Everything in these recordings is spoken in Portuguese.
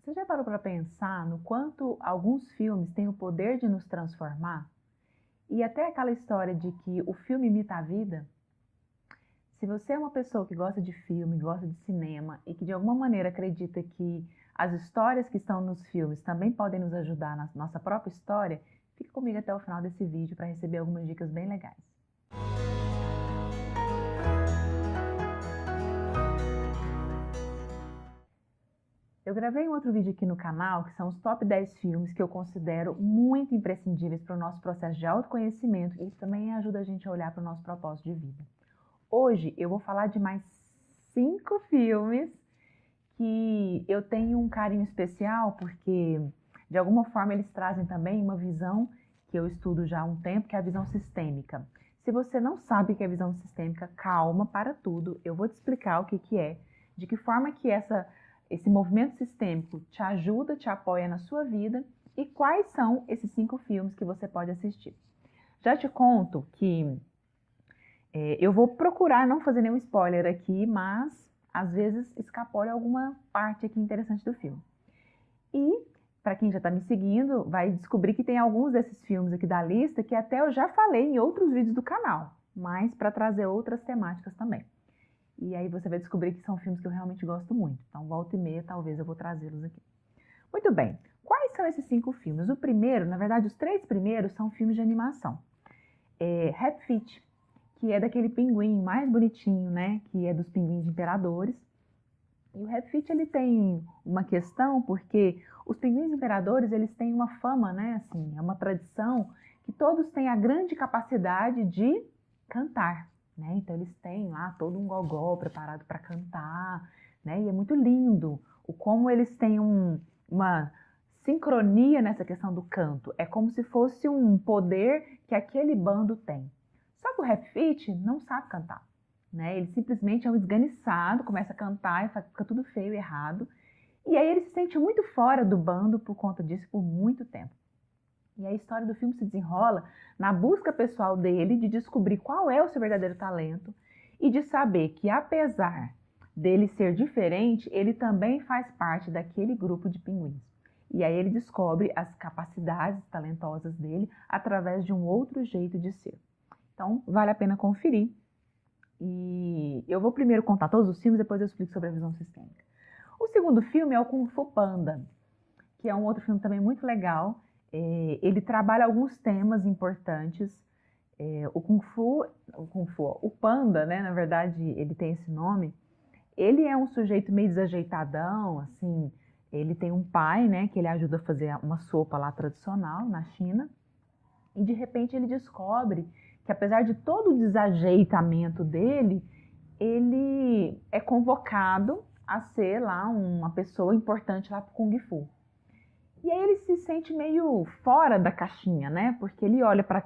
Você já parou para pensar no quanto alguns filmes têm o poder de nos transformar? E até aquela história de que o filme imita a vida? Se você é uma pessoa que gosta de filme, gosta de cinema e que de alguma maneira acredita que as histórias que estão nos filmes também podem nos ajudar na nossa própria história, fique comigo até o final desse vídeo para receber algumas dicas bem legais. Eu gravei um outro vídeo aqui no canal, que são os top 10 filmes que eu considero muito imprescindíveis para o nosso processo de autoconhecimento e também ajuda a gente a olhar para o nosso propósito de vida. Hoje eu vou falar de mais 5 filmes que eu tenho um carinho especial porque, de alguma forma, eles trazem também uma visão que eu estudo já há um tempo, que é a visão sistêmica. Se você não sabe o que é visão sistêmica, calma, para tudo. Eu vou te explicar o que é, de que forma que esse movimento sistêmico te ajuda, te apoia na sua vida e quais são esses 5 filmes que você pode assistir. Já te conto que eu vou procurar não fazer nenhum spoiler aqui, mas às vezes escapole alguma parte aqui interessante do filme. E, para quem já está me seguindo, vai descobrir que tem alguns desses filmes aqui da lista que até eu já falei em outros vídeos do canal, mas para trazer outras temáticas também. E aí você vai descobrir que são filmes que eu realmente gosto muito. Então, volta e meia, talvez eu vou trazê-los aqui. Muito bem. Quais são esses 5 filmes? O primeiro, na verdade, os 3 primeiros são filmes de animação. Happy Feet, que é daquele pinguim mais bonitinho, né? Que é dos pinguins imperadores. E o Happy Feet, ele tem uma questão, porque os pinguins imperadores, eles têm uma fama, né? Assim, é uma tradição que todos têm a grande capacidade de cantar, né? Então, eles têm lá todo um gogó preparado para cantar, né? E é muito lindo o como eles têm uma sincronia nessa questão do canto. É como se fosse um poder que aquele bando tem. Só que o Happy Feet não sabe cantar, né? Ele simplesmente é um esganiçado, começa a cantar e fica tudo feio e errado. E aí ele se sente muito fora do bando por conta disso por muito tempo. E a história do filme se desenrola na busca pessoal dele de descobrir qual é o seu verdadeiro talento e de saber que, apesar dele ser diferente, ele também faz parte daquele grupo de pinguins. E aí ele descobre as capacidades talentosas dele através de um outro jeito de ser. Então, vale a pena conferir. E eu vou primeiro contar todos os filmes, depois eu explico sobre a visão sistêmica. O segundo filme é o Kung Fu Panda, que é um outro filme também muito legal. Ele trabalha alguns temas importantes. O Panda, né, na verdade, ele tem esse nome. Ele é um sujeito meio desajeitadão, assim. Ele tem um pai, né, que ele ajuda a fazer uma sopa lá tradicional na China. E de repente ele descobre que, apesar de todo o desajeitamento dele, ele é convocado a ser lá uma pessoa importante lá para o Kung Fu. E aí ele se sente meio fora da caixinha, né? Porque ele olha para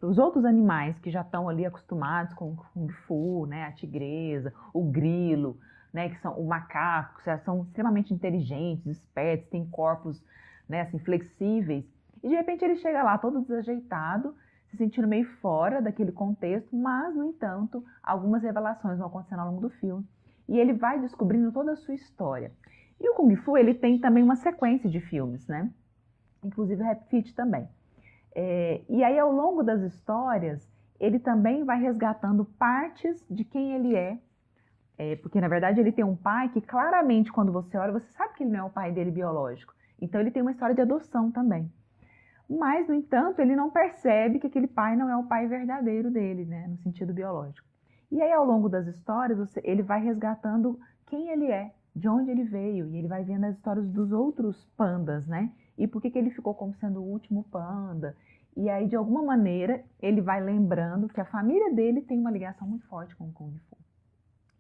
os outros animais que já estão ali acostumados com o Kung Fu, né? A tigresa, o grilo, né? Que são o macaco, que são extremamente inteligentes, espertos, têm corpos, né? Assim, flexíveis. E de repente ele chega lá todo desajeitado, se sentindo meio fora daquele contexto, mas, no entanto, algumas revelações vão acontecendo ao longo do filme. E ele vai descobrindo toda a sua história. E o Kung Fu, ele tem também uma sequência de filmes, né? Inclusive o Happy Feet também. E aí, ao longo das histórias, ele também vai resgatando partes de quem ele é. Porque, na verdade, ele tem um pai que, claramente, quando você olha, você sabe que ele não é o pai dele biológico. Então, ele tem uma história de adoção também. Mas, no entanto, ele não percebe que aquele pai não é o pai verdadeiro dele, né? No sentido biológico. E aí, ao longo das histórias, ele vai resgatando quem ele é, de onde ele veio, e ele vai vendo as histórias dos outros pandas, né? E por que ele ficou como sendo o último panda. E aí, de alguma maneira, ele vai lembrando que a família dele tem uma ligação muito forte com o Kung Fu.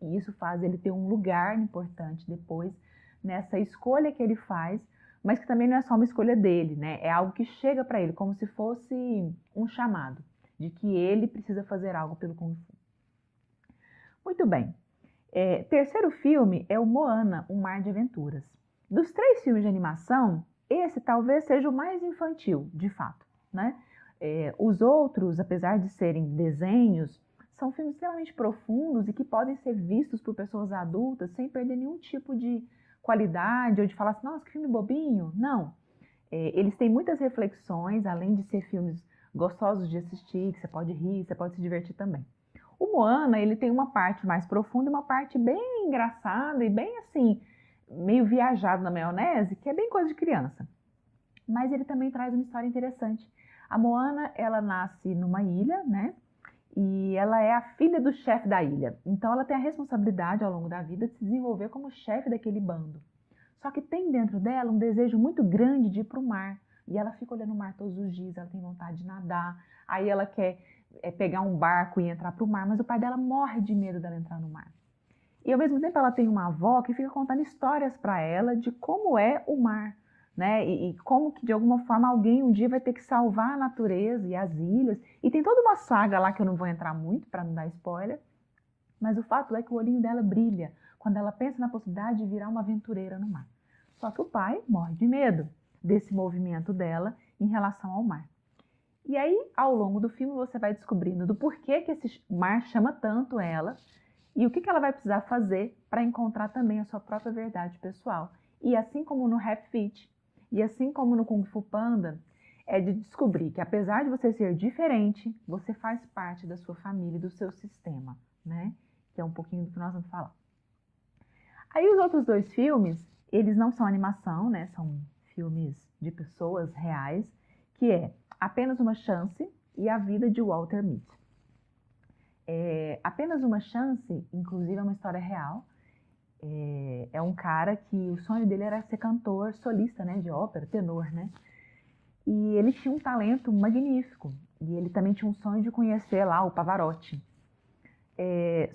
E isso faz ele ter um lugar importante depois nessa escolha que ele faz, mas que também não é só uma escolha dele, né? É algo que chega para ele, como se fosse um chamado, de que ele precisa fazer algo pelo Kung Fu. Muito bem. Terceiro filme é o Moana, Um Mar de Aventuras. Dos 3 filmes de animação, esse talvez seja o mais infantil, de fato, né? Os outros, apesar de serem desenhos, são filmes extremamente profundos e que podem ser vistos por pessoas adultas sem perder nenhum tipo de qualidade ou de falar assim, nossa, que filme bobinho. Não. Eles têm muitas reflexões, além de ser filmes gostosos de assistir, que você pode rir, você pode se divertir também. O Moana, ele tem uma parte mais profunda e uma parte bem engraçada e bem assim, meio viajado na maionese, que é bem coisa de criança. Mas ele também traz uma história interessante. A Moana, ela nasce numa ilha, né? E ela é a filha do chefe da ilha. Então ela tem a responsabilidade ao longo da vida de se desenvolver como chefe daquele bando. Só que tem dentro dela um desejo muito grande de ir para o mar. E ela fica olhando o mar todos os dias, ela tem vontade de nadar. Aí ela quer pegar um barco e entrar para o mar, mas o pai dela morre de medo dela entrar no mar. E ao mesmo tempo ela tem uma avó que fica contando histórias para ela de como é o mar, né? E como que de alguma forma alguém um dia vai ter que salvar a natureza e as ilhas. E tem toda uma saga lá que eu não vou entrar muito para não dar spoiler, mas o fato é que o olhinho dela brilha quando ela pensa na possibilidade de virar uma aventureira no mar. Só que o pai morre de medo desse movimento dela em relação ao mar. E aí, ao longo do filme, você vai descobrindo do porquê que esse mar chama tanto ela e o que ela vai precisar fazer para encontrar também a sua própria verdade pessoal. E assim como no Happy Feet, e assim como no Kung Fu Panda, é de descobrir que apesar de você ser diferente, você faz parte da sua família e do seu sistema, né? Que é um pouquinho do que nós vamos falar. Aí os outros dois filmes, eles não são animação, né? São filmes de pessoas reais, que é Apenas uma Chance e A Vida de Walter Mitty. Apenas uma Chance, inclusive, é uma história real. É um cara que o sonho dele era ser cantor solista, né? De ópera, tenor, né? E ele tinha um talento magnífico. E ele também tinha um sonho de conhecer lá o Pavarotti.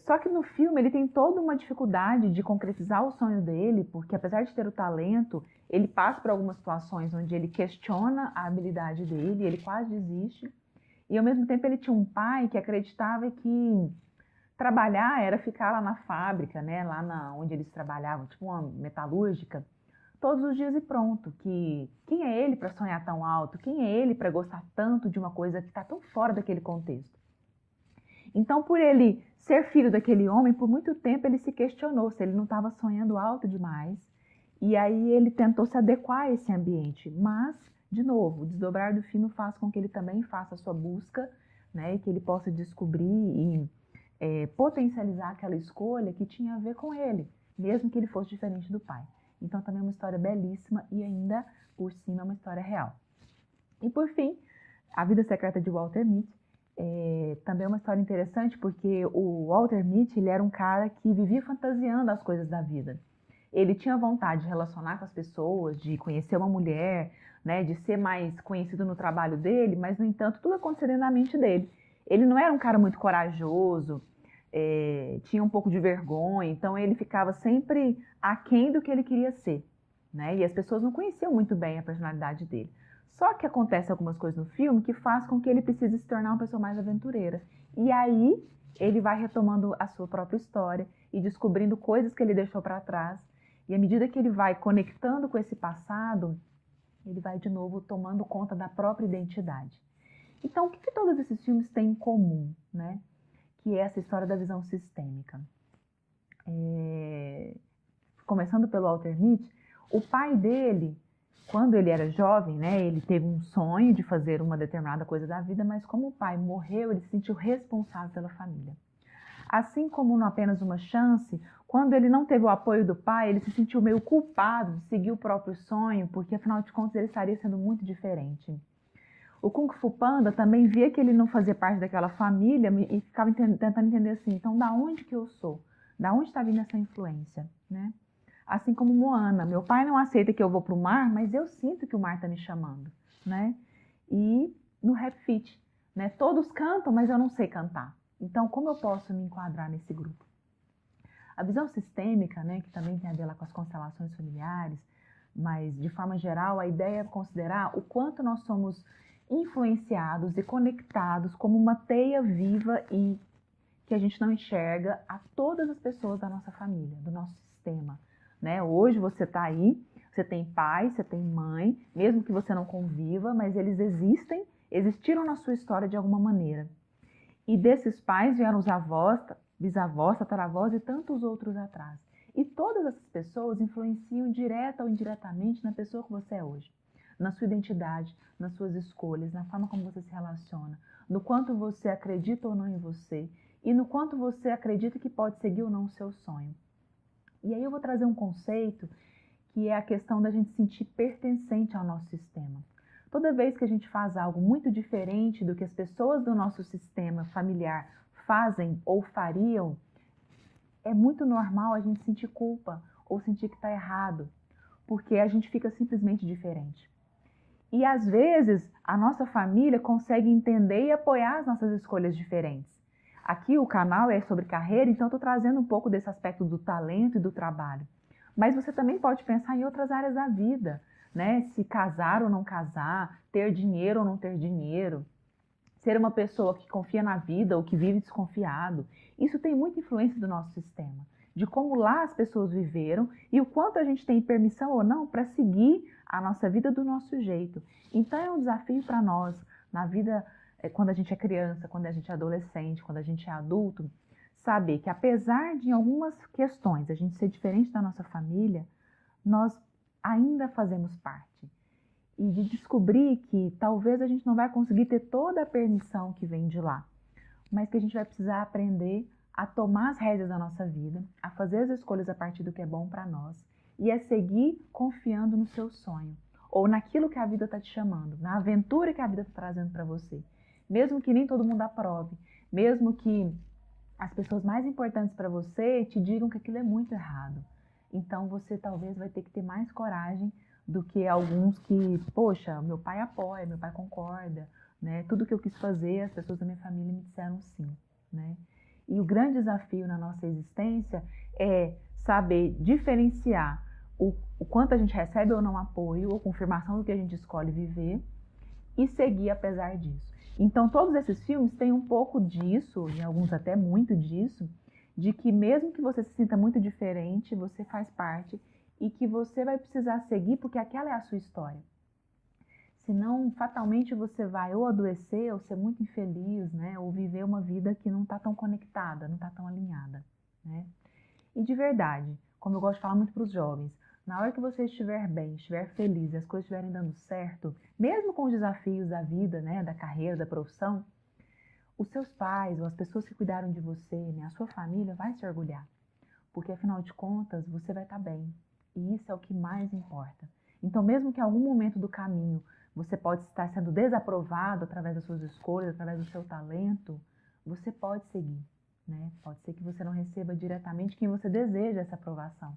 Só que no filme ele tem toda uma dificuldade de concretizar o sonho dele, porque apesar de ter o talento, ele passa por algumas situações onde ele questiona a habilidade dele, ele quase desiste. E ao mesmo tempo ele tinha um pai que acreditava que trabalhar era ficar lá na fábrica, né, onde eles trabalhavam, tipo uma metalúrgica, todos os dias e pronto. Que quem é ele para sonhar tão alto? Quem é ele para gostar tanto de uma coisa que está tão fora daquele contexto? Então, por ele ser filho daquele homem, por muito tempo ele se questionou se ele não estava sonhando alto demais. E aí ele tentou se adequar a esse ambiente. Mas, de novo, o desdobrar do filme faz com que ele também faça a sua busca, né, e que ele possa descobrir e potencializar aquela escolha que tinha a ver com ele, mesmo que ele fosse diferente do pai. Então, também é uma história belíssima e ainda, por cima, é uma história real. E, por fim, A Vida Secreta de Walter Mitty. Também é uma história interessante porque o Walter Mitty, ele era um cara que vivia fantasiando as coisas da vida. Ele tinha vontade de relacionar com as pessoas, de conhecer uma mulher, né, de ser mais conhecido no trabalho dele, mas, no entanto, tudo acontecia na mente dele. Ele não era um cara muito corajoso, tinha um pouco de vergonha, então ele ficava sempre aquém do que ele queria ser, né? E as pessoas não conheciam muito bem a personalidade dele. Só que acontece algumas coisas no filme que faz com que ele precise se tornar uma pessoa mais aventureira. E aí ele vai retomando a sua própria história e descobrindo coisas que ele deixou para trás. E à medida que ele vai conectando com esse passado, ele vai de novo tomando conta da própria identidade. Então, o que todos esses filmes têm em comum, né? Que é essa história da visão sistêmica. Começando pelo Walter Mitty, o pai dele, quando ele era jovem, né, ele teve um sonho de fazer uma determinada coisa da vida, mas como o pai morreu, ele se sentiu responsável pela família. Assim como no Apenas uma Chance, quando ele não teve o apoio do pai, ele se sentiu meio culpado de seguir o próprio sonho, porque afinal de contas ele estaria sendo muito diferente. O Kung Fu Panda também via que ele não fazia parte daquela família e ficava tentando entender assim, então da onde que eu sou? Da onde está vindo essa influência, né? Assim como Moana, meu pai não aceita que eu vou para o mar, mas eu sinto que o mar está me chamando, né? E no Happy Feet, né? Todos cantam, mas eu não sei cantar. Então, como eu posso me enquadrar nesse grupo? A visão sistêmica, né, que também tem a ver lá com as constelações familiares, mas de forma geral, a ideia é considerar o quanto nós somos influenciados e conectados como uma teia viva e que a gente não enxerga a todas as pessoas da nossa família, do nosso sistema, né? Hoje você está aí, você tem pai, você tem mãe, mesmo que você não conviva, mas eles existiram na sua história de alguma maneira. E desses pais vieram os avós, bisavós, tataravós e tantos outros atrás. E todas essas pessoas influenciam direta ou indiretamente na pessoa que você é hoje, na sua identidade, nas suas escolhas, na forma como você se relaciona, no quanto você acredita ou não em você e no quanto você acredita que pode seguir ou não o seu sonho. E aí eu vou trazer um conceito que é a questão da gente se sentir pertencente ao nosso sistema. Toda vez que a gente faz algo muito diferente do que as pessoas do nosso sistema familiar fazem ou fariam, é muito normal a gente sentir culpa ou sentir que está errado, porque a gente fica simplesmente diferente. E às vezes a nossa família consegue entender e apoiar as nossas escolhas diferentes. Aqui o canal é sobre carreira, então estou trazendo um pouco desse aspecto do talento e do trabalho. Mas você também pode pensar em outras áreas da vida, né? Se casar ou não casar, ter dinheiro ou não ter dinheiro, ser uma pessoa que confia na vida ou que vive desconfiado. Isso tem muita influência do nosso sistema, de como lá as pessoas viveram e o quanto a gente tem permissão ou não para seguir a nossa vida do nosso jeito. Então é um desafio para nós, na vida, quando a gente é criança, quando a gente é adolescente, quando a gente é adulto, saber que apesar de em algumas questões a gente ser diferente da nossa família, nós ainda fazemos parte. E de descobrir que talvez a gente não vai conseguir ter toda a permissão que vem de lá, mas que a gente vai precisar aprender a tomar as rédeas da nossa vida, a fazer as escolhas a partir do que é bom para nós e a seguir confiando no seu sonho ou naquilo que a vida está te chamando, na aventura que a vida está trazendo para você. Mesmo que nem todo mundo aprove, mesmo que as pessoas mais importantes para você te digam que aquilo é muito errado. Então você talvez vai ter que ter mais coragem do que alguns que, poxa, meu pai apoia, meu pai concorda, né? Tudo que eu quis fazer, as pessoas da minha família me disseram sim, né? E o grande desafio na nossa existência é saber diferenciar o quanto a gente recebe ou não apoio ou confirmação do que a gente escolhe viver e seguir apesar disso. Então todos esses filmes têm um pouco disso, e alguns até muito disso, de que mesmo que você se sinta muito diferente, você faz parte e que você vai precisar seguir porque aquela é a sua história. Senão, fatalmente você vai ou adoecer, ou ser muito infeliz, né? Ou viver uma vida que não está tão conectada, não está tão alinhada, né? E de verdade, como eu gosto de falar muito para os jovens, na hora que você estiver bem, estiver feliz e as coisas estiverem dando certo, mesmo com os desafios da vida, né? Da carreira, da profissão, os seus pais ou as pessoas que cuidaram de você, né? A sua família vai se orgulhar. Porque afinal de contas, você vai estar bem. E isso é o que mais importa. Então, mesmo que em algum momento do caminho você pode estar sendo desaprovado através das suas escolhas, através do seu talento, você pode seguir, né? Pode ser que você não receba diretamente quem você deseja essa aprovação.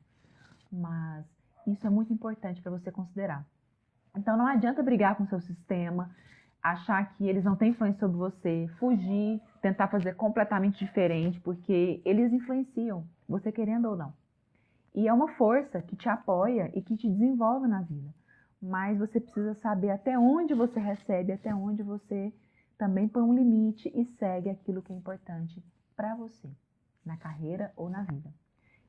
Mas isso é muito importante para você considerar. Então, não adianta brigar com o seu sistema, achar que eles não têm influência sobre você, fugir, tentar fazer completamente diferente, porque eles influenciam, você querendo ou não. E é uma força que te apoia e que te desenvolve na vida. Mas você precisa saber até onde você recebe, até onde você também põe um limite e segue aquilo que é importante para você, na carreira ou na vida.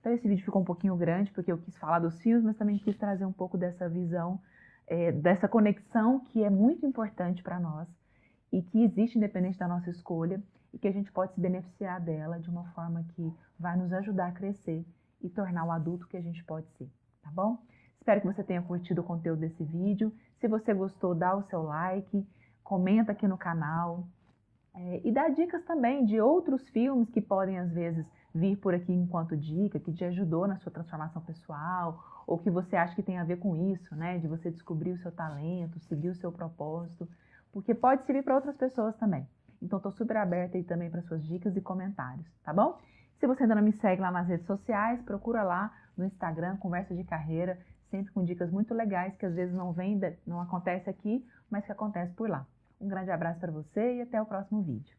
Então esse vídeo ficou um pouquinho grande, porque eu quis falar dos filmes, mas também quis trazer um pouco dessa visão, dessa conexão que é muito importante para nós e que existe independente da nossa escolha e que a gente pode se beneficiar dela de uma forma que vai nos ajudar a crescer e tornar o adulto que a gente pode ser, tá bom? Espero que você tenha curtido o conteúdo desse vídeo. Se você gostou, dá o seu like, comenta aqui no canal e dá dicas também de outros filmes que podem, às vezes, vir por aqui enquanto dica, que te ajudou na sua transformação pessoal ou que você acha que tem a ver com isso, né? De você descobrir o seu talento, seguir o seu propósito, porque pode servir para outras pessoas também. Então, estou super aberta aí também para suas dicas e comentários, tá bom? Se você ainda não me segue lá nas redes sociais, procura lá no Instagram, Conversa de Carreira, sempre com dicas muito legais que às vezes não acontece aqui, mas que acontece por lá. Um grande abraço para você e até o próximo vídeo.